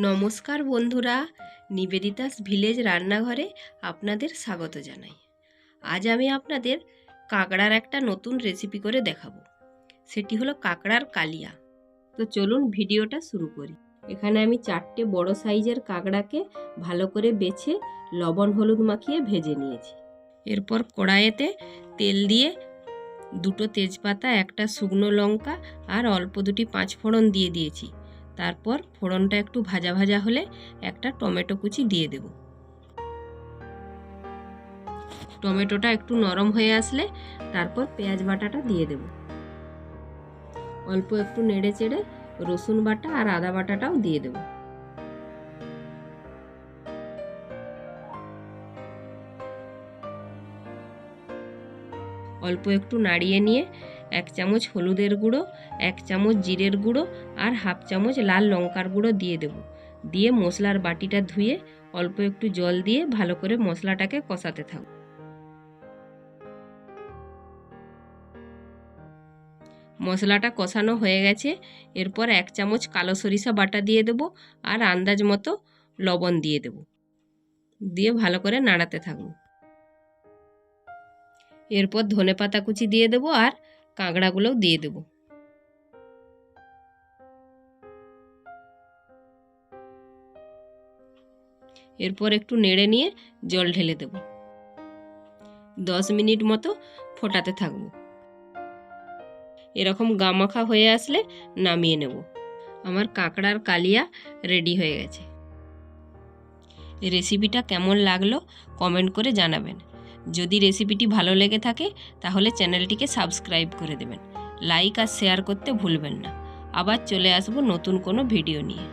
নমস্কার বন্ধুরা, নিবেদিতাস ভিলেজ রান্নাঘরে আপনাদের স্বাগত জানাই। আজ আমি আপনাদের কাঁকড়ার একটা নতুন রেসিপি করে দেখাবো। সেটি হলো কাঁকড়ার কালিয়া। তো চলুন ভিডিওটা শুরু করি। এখানে আমি 4টে বড় সাইজের কাঁকড়াকে ভালো করে বেছে লবণ হলুদ মাখিয়ে ভেজে নিয়েছি। এরপর কড়াইতে তেল দিয়ে 2টো তেজপাতা, 1টা শুকনো লঙ্কা আর অল্প 2টি পাঁচফোড়ন দিয়ে দিয়েছি। তারপর ফোড়নটা একটু ভাজা ভাজা হলে একটা টমেটো কুচি দিয়ে দেব। টমেটোটা একটু নরম হয়ে আসলে তারপর পেঁয়াজ বাটাটা দিয়ে দেব। অল্প একটু নেড়ে চেড়ে রসুন বাটা আর আদা বাটাটাও দিয়ে দেব। অল্প একটু নাড়িয়ে নিয়ে 1 চামচ হলুদের গুঁড়ো, 1 চামচ জিরের গুঁড়ো আর হাফ চামচ লাল লঙ্কার গুঁড়ো দিয়ে দেব। দিয়ে মশলার বাটিটা ধুয়ে অল্প একটু জল দিয়ে ভালো করে মশলাটাকে কষাতে থাকব। মশলাটা কষানো হয়ে গেছে। এরপর 1 চামচ কালো সরিষা বাটা দিয়ে দেব আর আন্দাজ মতো লবণ দিয়ে দেব। দিয়ে ভালো করে নাড়াতে থাকব। এরপর ধনেপাতা কুচি দিয়ে দেব আর কাঁকড়াগুলোও দিয়ে দেব। এরপর একটু নেড়ে নিয়ে জল ঢেলে দেব। 10 মিনিট মতো ফোটাতে থাকব। এরকম গামাখা হয়ে আসলে নামিয়ে নেব। আমার কাঁকড়ার কালিয়া রেডি হয়ে গেছে। রেসিপিটা কেমন লাগলো কমেন্ট করে জানাবেন। যদি রেসিপিটি ভালো লেগে থাকে তাহলে চ্যানেলটিকে সাবস্ক্রাইব করে দেবেন। লাইক আর শেয়ার করতে ভুলবেন না। আবার চলে আসবো নতুন কোনো ভিডিও নিয়ে।